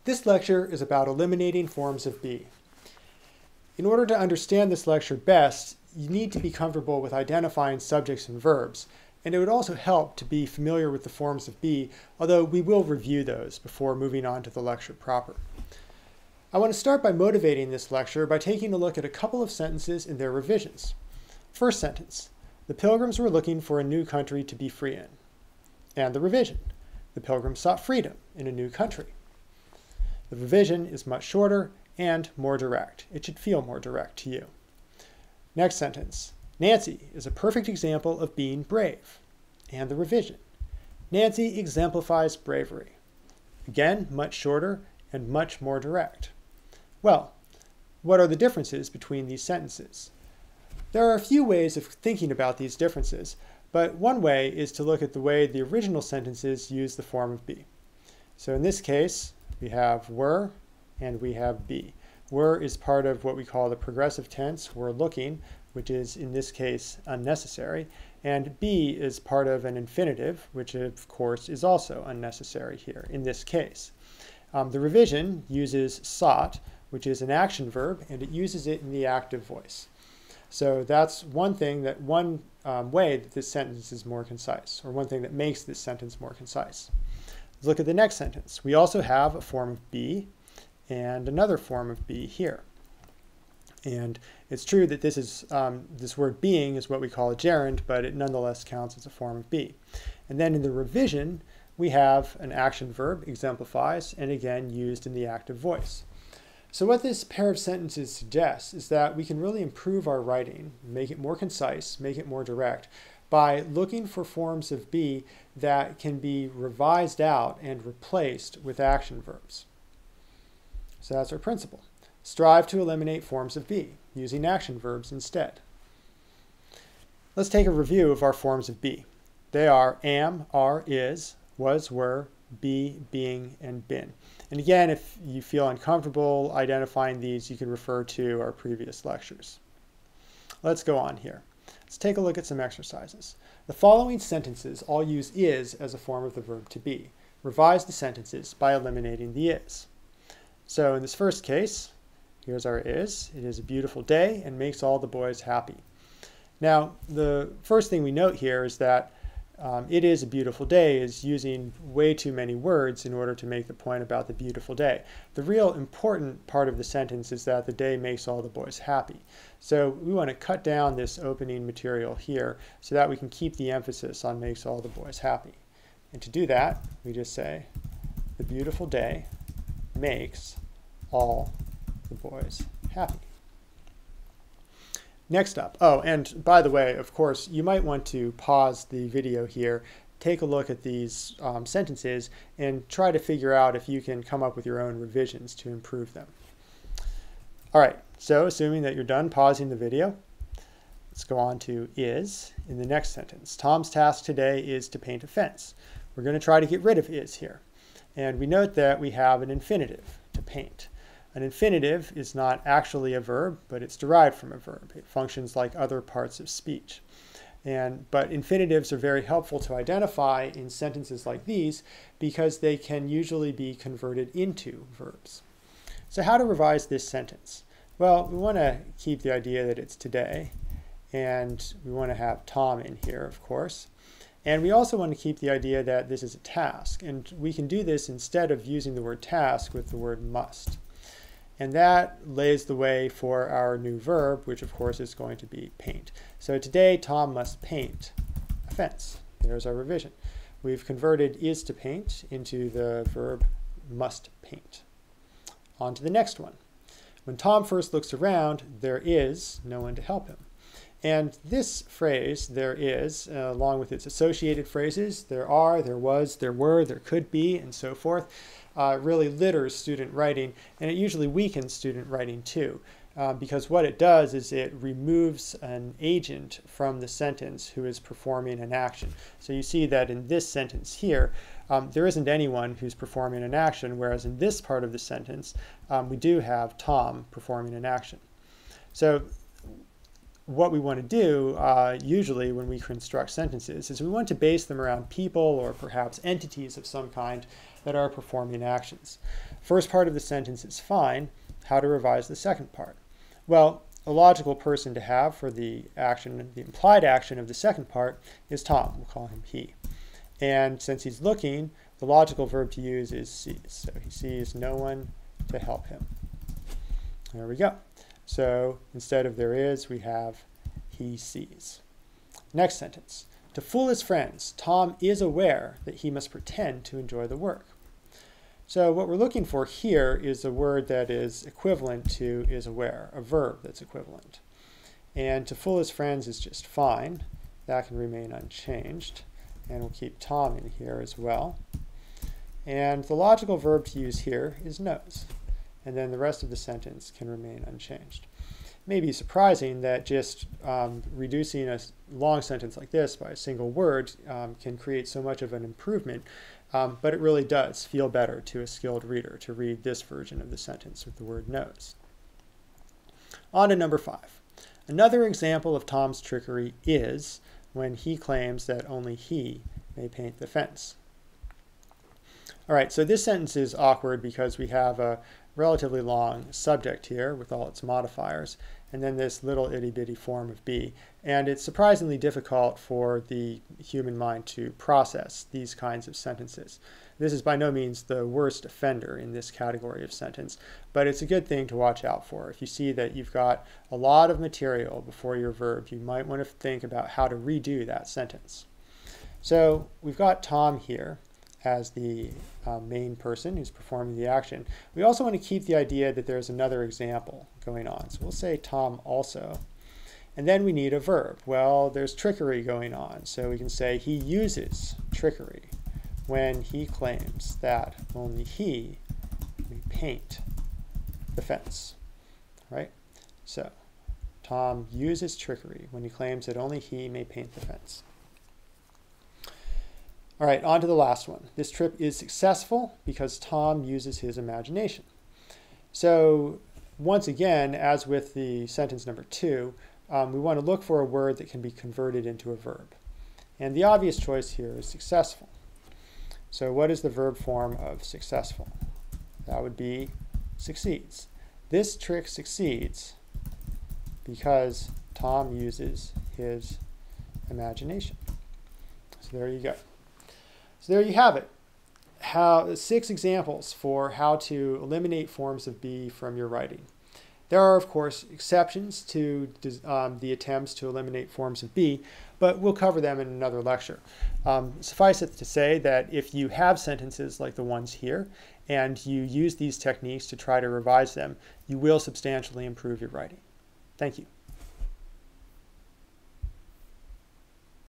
This lecture is about eliminating forms of be. In order to understand this lecture best, you need to be comfortable with identifying subjects and verbs, and it would also help to be familiar with the forms of be, although we will review those before moving on to the lecture proper. I want to start by motivating this lecture by taking a look at a couple of sentences in their revisions. First sentence, the Pilgrims were looking for a new country to be free in. And the revision, the Pilgrims sought freedom in a new country. The revision is much shorter and more direct. It should feel more direct to you. Next sentence, Nancy is a perfect example of being brave. And the revision, Nancy exemplifies bravery. Again, much shorter and much more direct. Well, what are the differences between these sentences? There are a few ways of thinking about these differences, but one way is to look at the way the original sentences use the form of be. So in this case, we have were and we have be. Were is part of what we call the progressive tense, were looking, which is in this case unnecessary, and be is part of an infinitive, which of course is also unnecessary here in this case. The revision uses sought, which is an action verb, and it uses it in the active voice. So that's one thing that way that this sentence is more concise, or one thing that makes this sentence more concise. Let's look at the next sentence. We also have a form of be and another form of be here. And it's true that this is this word being is what we call a gerund, but it nonetheless counts as a form of be. And then in the revision, we have an action verb, exemplifies, and again used in the active voice. So what this pair of sentences suggests is that we can really improve our writing, make it more concise, make it more direct, by looking for forms of be that can be revised out and replaced with action verbs. So that's our principle. Strive to eliminate forms of be, using action verbs instead. Let's take a review of our forms of be. They are am, are, is, was, were, be, being, and been. And again, if you feel uncomfortable identifying these, you can refer to our previous lectures. Let's go on here. Let's take a look at some exercises. The following sentences all use is as a form of the verb to be. Revise the sentences by eliminating the is. So in this first case, here's our is. It is a beautiful day and makes all the boys happy. Now, the first thing we note here is that it is a beautiful day is using way too many words in order to make the point about the beautiful day. The real important part of the sentence is that the day makes all the boys happy. So we want to cut down this opening material here so that we can keep the emphasis on makes all the boys happy. And to do that, we just say, the beautiful day makes all the boys happy. Next up, oh, and by the way, of course, you might want to pause the video here, take a look at these sentences, and try to figure out if you can come up with your own revisions to improve them. All right, so assuming that you're done pausing the video, let's go on to is in the next sentence. Tom's task today is to paint a fence. We're going to try to get rid of is here. And we note that we have an infinitive, to paint. An infinitive is not actually a verb, but it's derived from a verb. It functions like other parts of speech. But infinitives are very helpful to identify in sentences like these because they can usually be converted into verbs. So how to revise this sentence? Well, we want to keep the idea that it's today, and we want to have Tom in here, of course. And we also want to keep the idea that this is a task, and we can do this instead of using the word task with the word must. And that lays the way for our new verb, which of course is going to be paint. So today, Tom must paint a fence. There's our revision. We've converted is to paint into the verb must paint. On to the next one. When Tom first looks around, there is no one to help him. And this phrase, there is, along with its associated phrases, there are, there was, there were, there could be, and so forth, really litters student writing, and it usually weakens student writing too, because what it does is it removes an agent from the sentence who is performing an action. So you see that in this sentence here, there isn't anyone who's performing an action, whereas in this part of the sentence, we do have Tom performing an action. So what we want to do usually when we construct sentences is we want to base them around people or perhaps entities of some kind that are performing actions. First part of the sentence is fine. How to revise the second part? Well, a logical person to have for the action, the implied action of the second part is Tom. We'll call him he. And since he's looking, the logical verb to use is sees. So he sees no one to help him. There we go. So instead of there is, we have he sees. Next sentence. To fool his friends, Tom is aware that he must pretend to enjoy the work. So what we're looking for here is a word that is equivalent to is aware, a verb that's equivalent. And to fool his friends is just fine. That can remain unchanged. And we'll keep Tom in here as well. And the logical verb to use here is knows. And then the rest of the sentence can remain unchanged. It may be surprising that just reducing a long sentence like this by a single word can create so much of an improvement, but it really does feel better to a skilled reader to read this version of the sentence with the word knows. On to number 5. Another example of Tom's trickery is when he claims that only he may paint the fence. All right, so this sentence is awkward because we have a relatively long subject here with all its modifiers, and then this little itty-bitty form of be. And it's surprisingly difficult for the human mind to process these kinds of sentences. This is by no means the worst offender in this category of sentence, but it's a good thing to watch out for. If you see that you've got a lot of material before your verb, you might want to think about how to redo that sentence. So we've got Tom here as the main person who's performing the action. We also want to keep the idea that there's another example going on. So we'll say Tom also. And then we need a verb. Well, there's trickery going on. So we can say he uses trickery when he claims that only he may paint the fence. Right? So Tom uses trickery when he claims that only he may paint the fence. All right, on to the last one. This trip is successful because Tom uses his imagination. So once again, as with the sentence number 2, we want to look for a word that can be converted into a verb. And the obvious choice here is successful. So what is the verb form of successful? That would be succeeds. This trick succeeds because Tom uses his imagination. So there you go. So there you have it. 6 examples for how to eliminate forms of be from your writing. There are, of course, exceptions to the attempts to eliminate forms of be, but we'll cover them in another lecture. Suffice it to say that if you have sentences like the ones here, and you use these techniques to try to revise them, you will substantially improve your writing. Thank you.